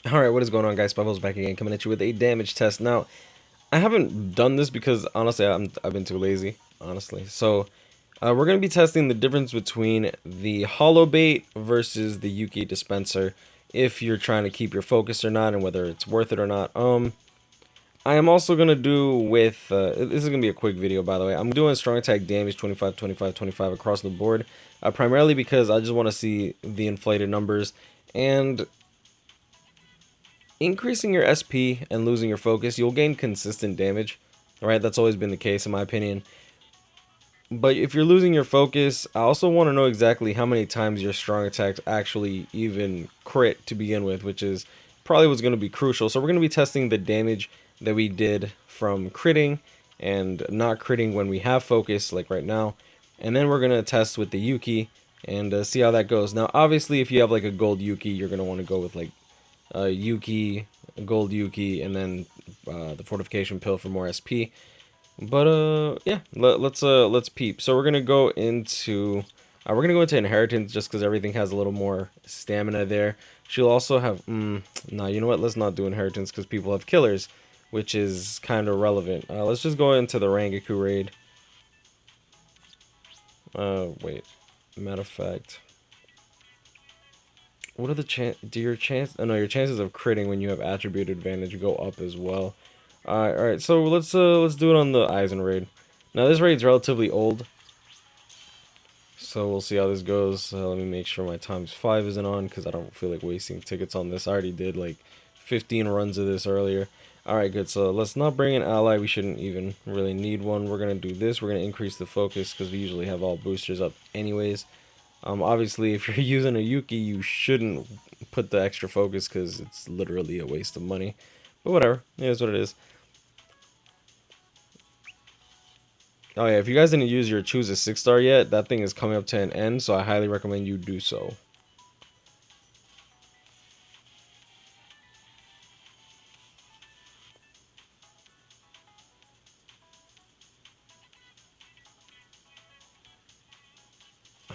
Alright, what is going on, guys? Spiteful's back again, coming at you with a damage test. Now, I haven't done this because, honestly, I've been too lazy, honestly. So, we're going to be testing the difference between the hollow bait versus the Yuki dispenser, if you're trying to keep your focus or not, and whether it's worth it or not. I am also going to do with, this is going to be a quick video, by the way. I'm doing strong attack damage 25, 25, 25 across the board, primarily because I just want to see the inflated numbers, and increasing your SP and losing your focus, you'll gain consistent damage, right? That's always been the case in my opinion. But if you're losing your focus, I also want to know exactly how many times your strong attacks actually even crit to begin with, which is probably what's going to be crucial. So we're going to be testing the damage that we did from critting and not critting when we have focus, like right now. And then we're going to test with the Yuki and see how that goes. Now, obviously, if you have like a gold Yuki, you're going to want to go with like Yuki, gold Yuki, and then the fortification pill for more SP. But yeah, let's peep. So we're gonna go into inheritance just because everything has a little more stamina there. She'll also have nah, you know what? Let's not do inheritance because people have killers, which is kind of relevant. Let's just go into the Rangaku raid. Wait, matter of fact, what are the do your chance? Oh no, your chances of critting when you have attribute advantage go up as well. All right. So let's do it on the Eisen raid. Now this raid's relatively old, so we'll see how this goes. Let me make sure my ×5 isn't on because I don't feel like wasting tickets on this. I already did like 15 runs of this earlier. All right, good. So let's not bring an ally. We shouldn't even really need one. We're gonna do this. We're gonna increase the focus because we usually have all boosters up anyways. Obviously, if you're using a Yuki, you shouldn't put the extra focus because it's literally a waste of money. But whatever, it is what it is. Oh yeah, if you guys didn't use your choose a 6-star yet, that thing is coming up to an end, so I highly recommend you do so.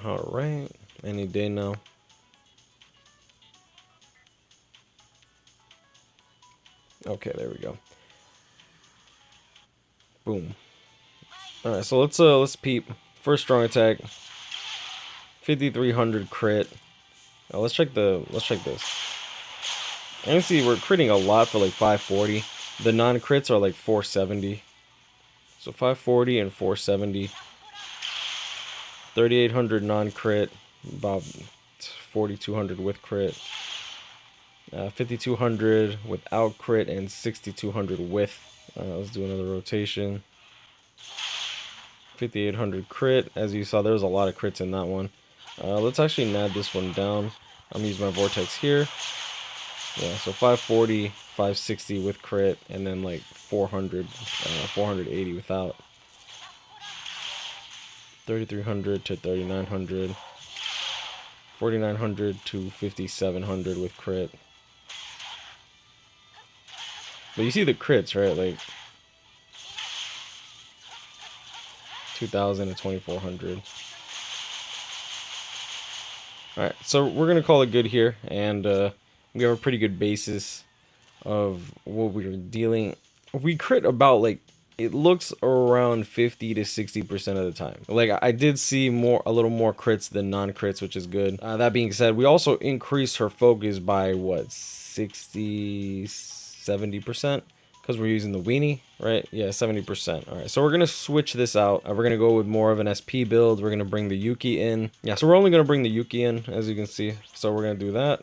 Alright, any day now. Okay, there we go. Boom. Alright, so let's peep. First strong attack. 5,300 crit. Let's check this. And you see we're critting a lot for like 540. The non-crits are like 470. So 540 and 470. 3,800 non-crit. About 4,200 with crit. 5,200 without crit and 6,200 with. Let's do another rotation. 5,800 crit. As you saw, there was a lot of crits in that one. Let's actually nab this one down. I'm gonna use my vortex here. Yeah, so 540, 560 with crit, and then like 400, 480 without. 3,300 to 3,900. 4,900 to 5,700 with crit. But you see the crits, right? Like 2,000 to 2,400. Alright, so we're going to call it good here, and we have a pretty good basis of what we're dealing. We crit about, like, it looks around 50 to 60% of the time. Like, I did see a little more crits than non-crits, which is good. That being said, we also increased her focus by, what, 60, 70%? Because we're using the weenie, right? Yeah, 70%. All right, so we're going to switch this out. We're going to go with more of an SP build. We're going to bring the Yuki in. Yeah, so we're only going to bring the Yuki in, as you can see. So we're going to do that.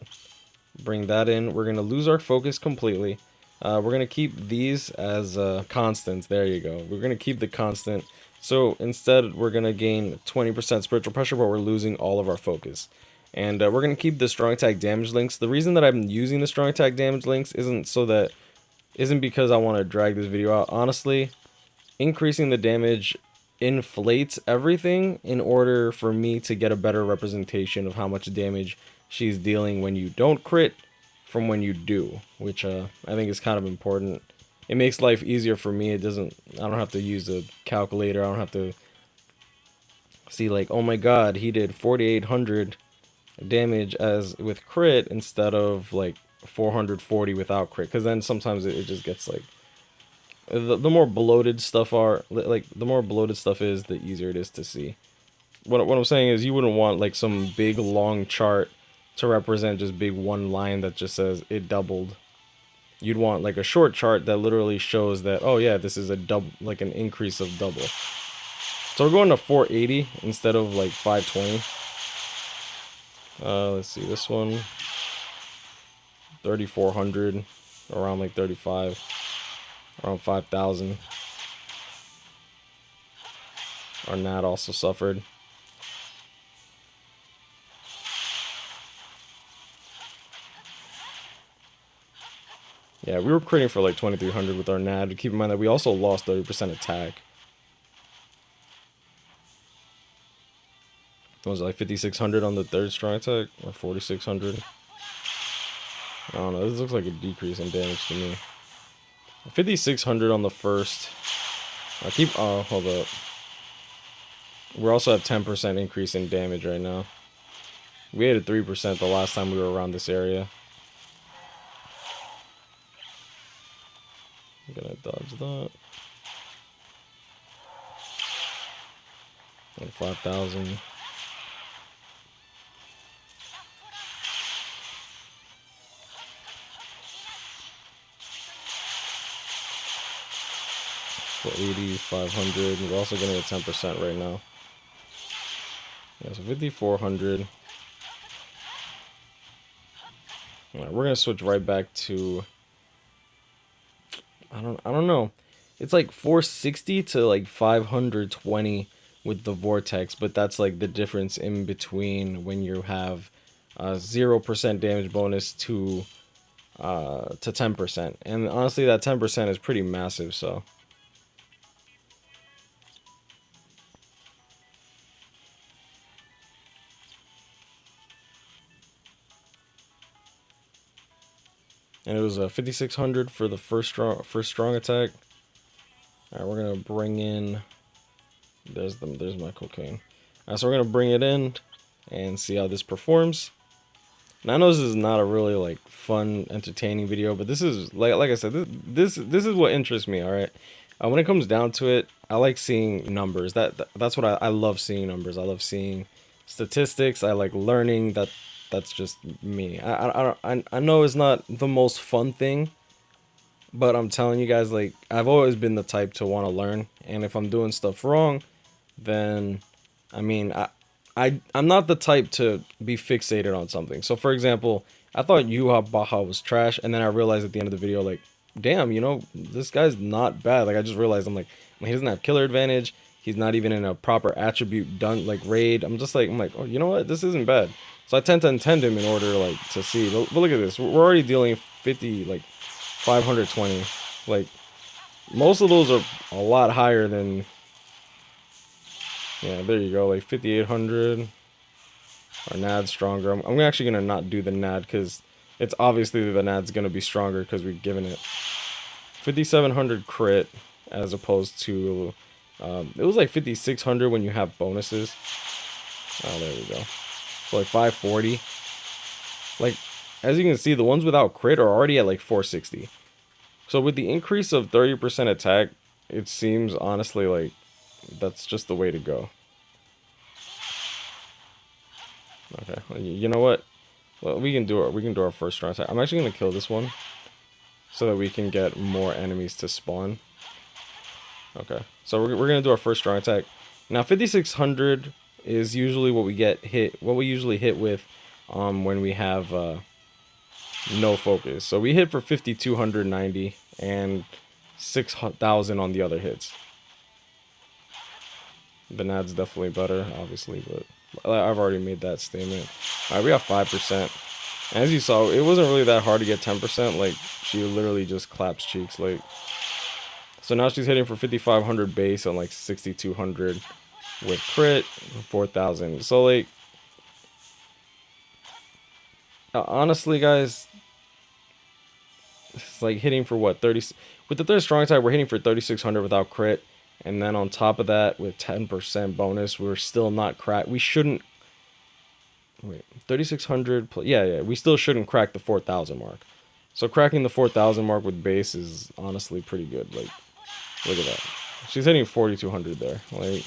Bring that in. We're going to lose our focus completely. We're going to keep these as constants. There you go. We're going to keep the constant. So instead, we're going to gain 20% spiritual pressure, but we're losing all of our focus. And we're going to keep the strong attack damage links. The reason that I'm using the strong attack damage links isn't because I want to drag this video out. Honestly, increasing the damage inflates everything in order for me to get a better representation of how much damage she's dealing when you don't crit from when you do, which I think is kind of important. It makes life easier for me. I don't have to use a calculator. I don't have to see like, oh my god, he did 4,800 damage as with crit instead of like 440 without crit, because then sometimes it just gets like the more bloated stuff are, like the more bloated stuff is, the easier it is to see. What I'm saying is you wouldn't want like some big long chart to represent just big one line that just says it doubled. You'd want like a short chart that literally shows that, oh yeah, this is a double, like an increase of double. So we're going to 480 instead of like 520. Let's see, this one 3400, around like 35, around 5000. Our NAD also suffered. Yeah, we were critting for like 2300 with our NAD. Keep in mind that we also lost 30% attack. What was it, like 5600 on the third strong attack? Or 4600? I don't know, this looks like a decrease in damage to me. 5600 on the first. Oh, hold up. We also have 10% increase in damage right now. We had a 3% the last time we were around this area. I'm gonna dodge that. And 5000. For 80, 500. We're also getting a 10% right now. Yeah, so 5400. Alright, we're gonna switch right back to, I don't know. It's like 460 to like 520 with the vortex, but that's like the difference in between when you have 0% damage bonus to 10%. And honestly, that 10% is pretty massive, so. And it was 5600 for the first strong attack. All right, we're gonna bring in. There's my cocaine. All right, so we're gonna bring it in and see how this performs. Now I know this is not a really like fun, entertaining video, but this is like I said, this is what interests me. All right, when it comes down to it, I like seeing numbers. That's what I love seeing numbers. I love seeing statistics. I like learning. That's just me. I know it's not the most fun thing, but I'm telling you guys, like, I've always been the type to want to learn, and if I'm doing stuff wrong, then I mean, I'm not the type to be fixated on something. So for example, I thought Yuha Baha was trash, and then I realized at the end of the video, like, damn, you know, this guy's not bad. Like, I just realized, I'm like, he doesn't have killer advantage. He's not even in a proper attribute done like raid. I'm like, oh, you know what? This isn't bad. So I tend to intend him in order like to see. But look at this. We're already dealing 50, like 520. Like most of those are a lot higher than. Yeah, there you go. Like 5800. Our NAD's stronger. I'm actually gonna not do the NAD because it's obviously the NAD's gonna be stronger because we've given it 5700 crit as opposed to it was like 5600 when you have bonuses. Oh, there we go. So like 540. Like as you can see, the ones without crit are already at like 460. So with the increase of 30% attack, it seems honestly like that's just the way to go. Okay, you know what? Well, we can do our first strong attack. I'm actually gonna kill this one so that we can get more enemies to spawn. Okay, so we're gonna do our first strong attack. Now 5600 is usually what we usually hit with when we have no focus. So we hit for 5290 and 6000 on the other hits. The NAD's definitely better, obviously, but I've already made that statement. Alright, we got 5%. And as you saw, it wasn't really that hard to get 10%. Like, she literally just claps cheeks. Like, so now she's hitting for 5500 base and like 6200 with crit, 4000. So like, honestly, guys, it's like hitting for what 30 with the third strong attack. We're hitting for 3600 without crit, and then on top of that with 10% bonus, we're still not crack. We shouldn't. Wait, 3600. Yeah, yeah. We still shouldn't crack the 4000 mark. So cracking the 4000 mark with base is honestly pretty good. Like, look at that. She's hitting 4200 there. Like,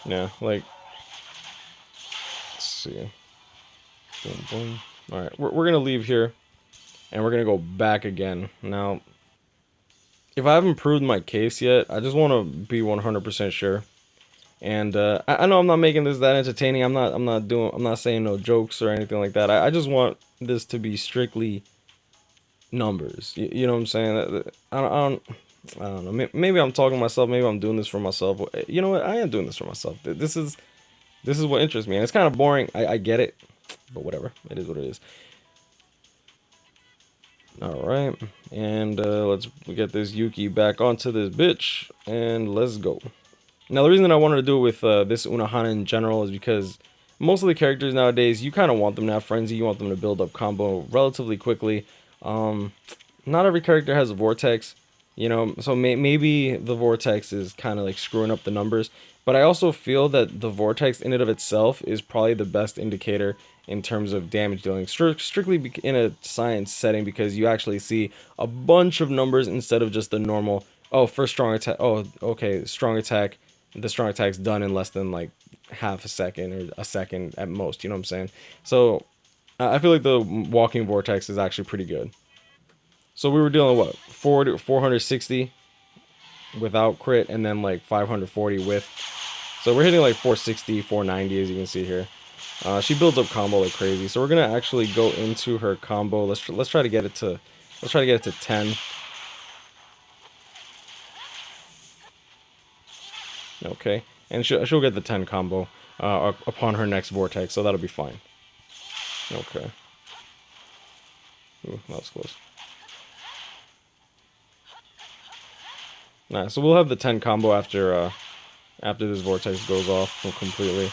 yeah. Like, let's see. Boom, boom. All right, we're gonna leave here, and we're gonna go back again. Now, if I haven't proved my case yet, I just want to be 100% sure. And I know I'm not making this that entertaining. I'm not saying no jokes or anything like that. I just want this to be strictly numbers. You know what I'm saying? I don't know. Maybe I'm talking to myself. Maybe I'm doing this for myself. You know what? I am doing this for myself. This is what interests me, and it's kind of boring. I get it, but whatever. It is what it is. All right, and let's get this Yuki back onto this bitch, and let's go. Now, the reason I wanted to do it with this Unohana in general is because most of the characters nowadays, you kind of want them to have frenzy. You want them to build up combo relatively quickly. Um, Not every character has a vortex, you know, so maybe the vortex is kind of like screwing up the numbers. But I also feel that the vortex in and of itself is probably the best indicator in terms of damage dealing, strictly in a science setting, because you actually see a bunch of numbers instead of just the normal. Oh, first strong attack. Oh, okay, strong attack. The strong attack's done in less than like half a second or a second at most. You know what I'm saying? So I feel like the walking vortex is actually pretty good. So we were dealing what 460 without crit, and then like 540 with. So we're hitting like 460, 490 as you can see here. She builds up combo like crazy. So we're gonna actually go into her combo. Let's try to get it to 10. Okay, and she'll get the 10 combo upon her next vortex. So that'll be fine. Okay. Ooh, that was close. Nah, so we'll have the 10 combo after this vortex goes off completely.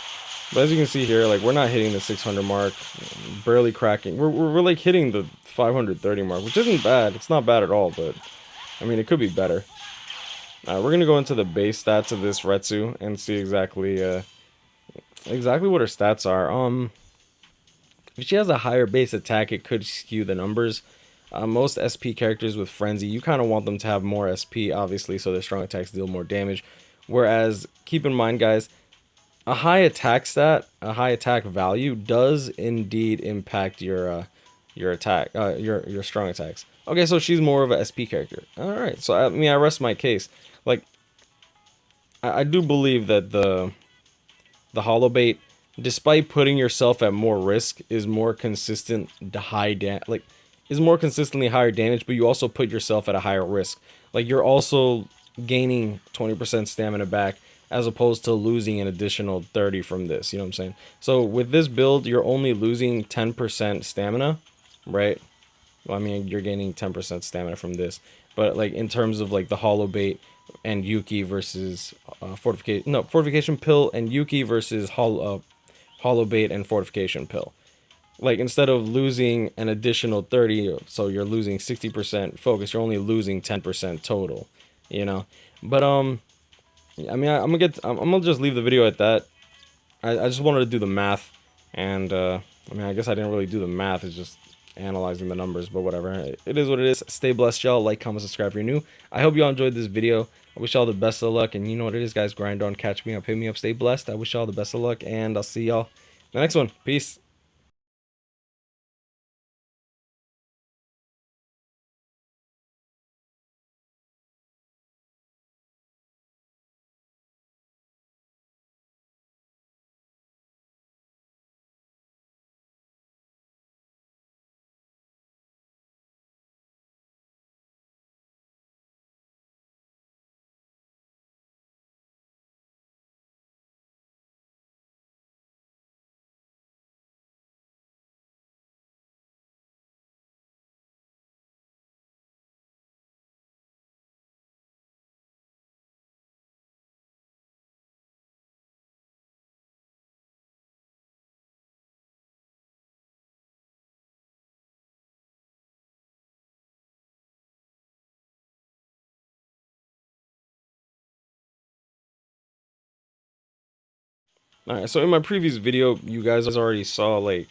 But as you can see here, like we're not hitting the 600 mark, barely cracking. We're like hitting the 530 mark, which isn't bad. It's not bad at all, but I mean it could be better. We're gonna go into the base stats of this Retsu and see exactly what her stats are. If she has a higher base attack, it could skew the numbers. Most SP characters with Frenzy, you kind of want them to have more SP, obviously, so their strong attacks deal more damage. Whereas, keep in mind, guys, a high attack stat, a high attack value does indeed impact your attack, your strong attacks. Okay, so she's more of a SP character. All right, so I mean, I rest my case. Like, I do believe that the hollow bait, despite putting yourself at more risk, is more consistent like is more consistently higher damage, but you also put yourself at a higher risk. Like you're also gaining 20% stamina back as opposed to losing an additional 30 from this, you know what I'm saying? So with this build, you're only losing 10% stamina, right? Well, I mean, you're gaining 10% stamina from this, but like in terms of like the hollow bait and Yuki versus fortification pill and Yuki versus hollow bait and fortification pill. Like instead of losing an additional 30, so you're losing 60% focus, you're only losing 10% total, you know. But I mean, I'm gonna just leave the video at that. I just wanted to do the math, and I mean, I guess I didn't really do the math. It's just analyzing the numbers, but whatever. It is what it is. Stay blessed, y'all. Like, comment, subscribe if you're new. I hope y'all enjoyed this video. I wish y'all the best of luck, and you know what it is, guys. Grind on, catch me up, hit me up, stay blessed. I wish y'all the best of luck, and I'll see y'all in the next one. Peace. All right, so in my previous video, you guys already saw like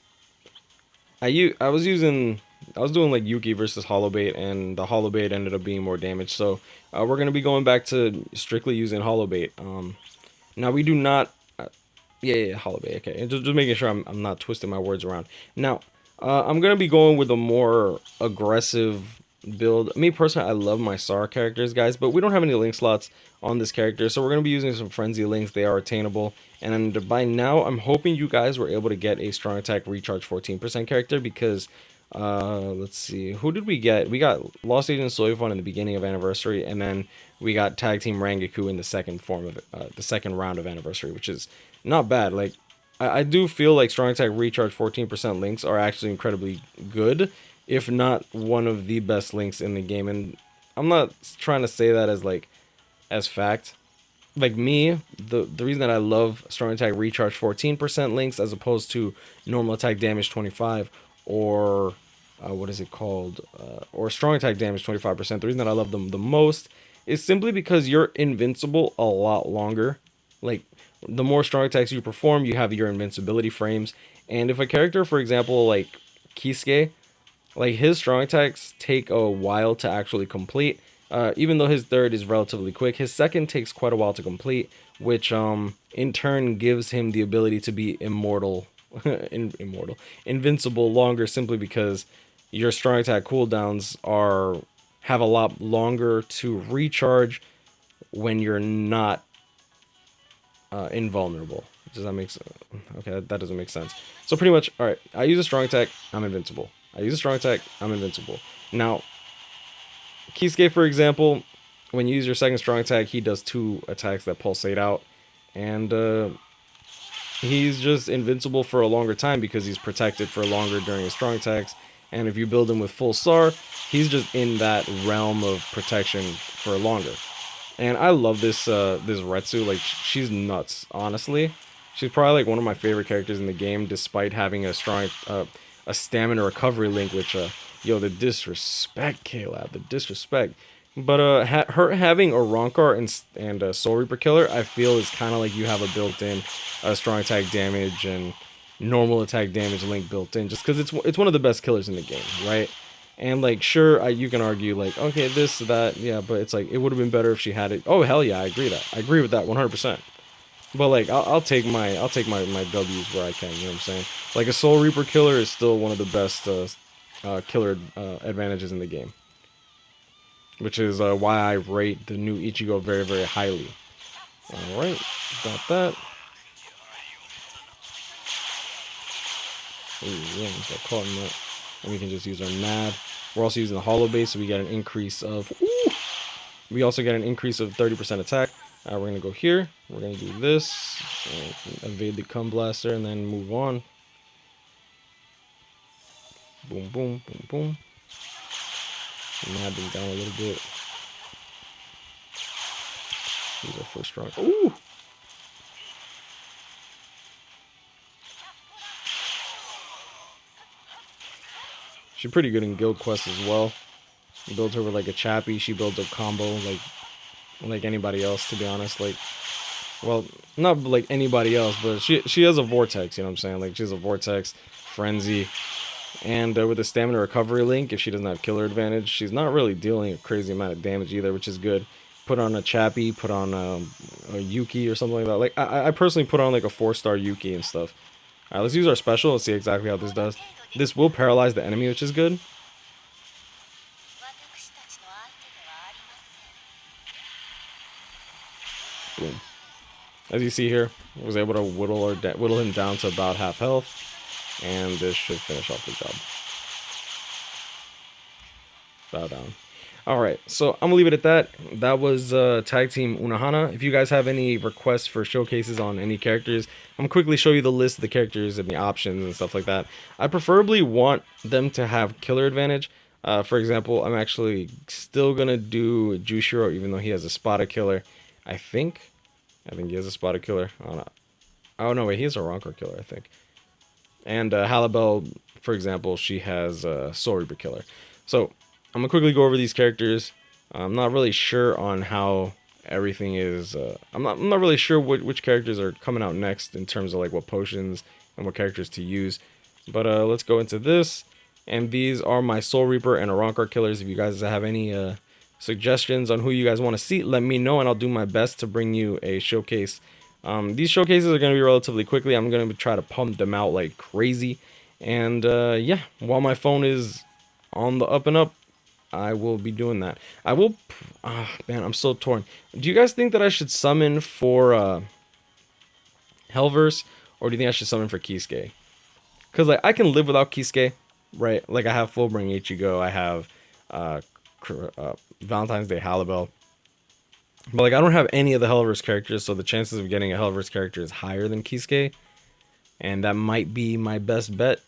I was using I was doing like Yuki versus Hollow Bait, and the Hollow Bait ended up being more damage. So we're gonna be going back to strictly using Hollow Bait. Now we do not. Yeah, Hollow Bait. Okay, and just making sure I'm not twisting my words around. Now I'm gonna be going with a more aggressive build. Me personally, I love my SAR characters, guys, but we don't have any link slots on this character, so we're gonna be using some frenzy links. They are attainable, and by now, I'm hoping you guys were able to get a strong attack recharge 14% character because. Let's see. Who did we get? We got Lost Agent Soifon in the beginning of Anniversary, and then we got Tag Team Rangaku in the second form of the second round of Anniversary, which is not bad. Like, I do feel like Strong Attack Recharge 14% links are actually incredibly good, if not one of the best links in the game. And I'm not trying to say that as like as fact. Like me, the reason that I love Strong Attack Recharge 14% links as opposed to normal attack damage 25 or what is it called? Or Strong Attack damage 25%. The reason that I love them the most is simply because you're invincible a lot longer. Like, the more strong attacks you perform, you have your invincibility frames. And if a character, for example, like Kisuke, like his strong attacks take a while to actually complete. Even though his third is relatively quick, his second takes quite a while to complete, which in turn gives him the ability to be immortal, invincible longer, simply because your strong attack cooldowns are have a lot longer to recharge when you're not invulnerable. Does that make sense? Okay, that doesn't make sense. So pretty much, all right. I use a strong attack, I'm invincible. I use a strong attack, I'm invincible. Now, Kisuke, for example, when you use your second strong attack, he does 2 attacks that pulsate out, and he's just invincible for a longer time because he's protected for longer during his strong attacks. And if you build him with full SAR, he's just in that realm of protection for longer. And I love this Retsu. Like, she's nuts, honestly. She's probably like one of my favorite characters in the game, despite having a stamina recovery link, which yo, the disrespect, Caleb, the disrespect. But her having a Ronkar and a Soul Reaper Killer, I feel is kind of like you have a built-in strong attack damage and normal attack damage link built in, just because it's one of the best killers in the game, right? And like, sure, you can argue like, okay, this, that, yeah, but it's like it would have been better if she had it. Oh hell yeah, I agree with that 100%. But like, I'll take my W's where I can. You know what I'm saying? Like, a Soul Reaper killer is still one of the best killer advantages in the game, which is why I rate the new Ichigo very, very highly. All right, got that. Ooh, yeah, got caught in that. And we can just use our NAD. We're also using the Hollow Base, so we get an increase of. Ooh, we also get an increase of 30% attack. We're gonna go here. We're gonna do this, evade the Cum Blaster, and then move on. Boom, boom, boom, boom. NAD them down a little bit. Use our first strong. Ooh. She's pretty good in Guild Quest as well. You build her with like a Chappie. She builds a combo like anybody else, to be honest. Like, well, not like anybody else, but she has a Vortex. You know what I'm saying? Like, she has a Vortex, Frenzy, and with the Stamina Recovery link, if she doesn't have Killer Advantage, she's not really dealing a crazy amount of damage either, which is good. Put on a Chappie, put on a Yuki or something like that. Like, I personally put on like a 4-star Yuki and stuff. Alright, let's use our special. Let's see exactly how this does. This will paralyze the enemy, which is good. Boom. As you see here, I was able to whittle him down to about half health, and this should finish off the job. Bow down. Alright, so I'm gonna leave it at that. That was Tag Team Unohana. If you guys have any requests for showcases on any characters, I'm gonna quickly show you the list of the characters and the options and stuff like that. I preferably want them to have killer advantage. For example, I'm actually still gonna do Jushiro, even though he has a spotted killer. I think he has a spotted killer. Oh no, wait, he has a Ronkor killer, I think. And Halibel, for example, she has a Soul Reaper killer. So I'm gonna quickly go over these characters. I'm not really sure on how everything is. I'm not really sure which characters are coming out next in terms of like what potions and what characters to use. But let's go into this. And these are my Soul Reaper and Arankar killers. If you guys have any suggestions on who you guys want to see, let me know, and I'll do my best to bring you a showcase. These showcases are going to be relatively quickly. I'm going to try to pump them out like crazy. And yeah, while my phone is on the up and up, I will be doing that. I will. Man, I'm so torn. Do you guys think that I should summon for Hellverse, or do you think I should summon for Kisuke? Because like I can live without Kisuke, right? Like I have Fullbring Ichigo, I have uh, Valentine's Day Halibel, but like I don't have any of the Hellverse characters, so the chances of getting a Hellverse character is higher than Kisuke, and that might be my best bet.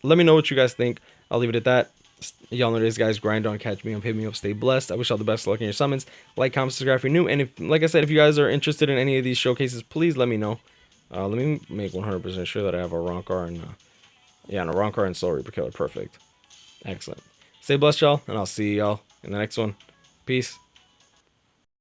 Let me know what you guys think. I'll leave it at that. Y'all know this, guys. Grind on, catch me up, hit me up, stay blessed. I wish all the best of luck in your summons. Like, comment, subscribe if you're new. And if, like I said, if you guys are interested in any of these showcases, please let me know. Let me make 100% sure that I have a Rankar and yeah, and a Rankar and Soul Reaper killer. Perfect. Excellent. Stay blessed, y'all, and I'll see y'all in the next one. Peace.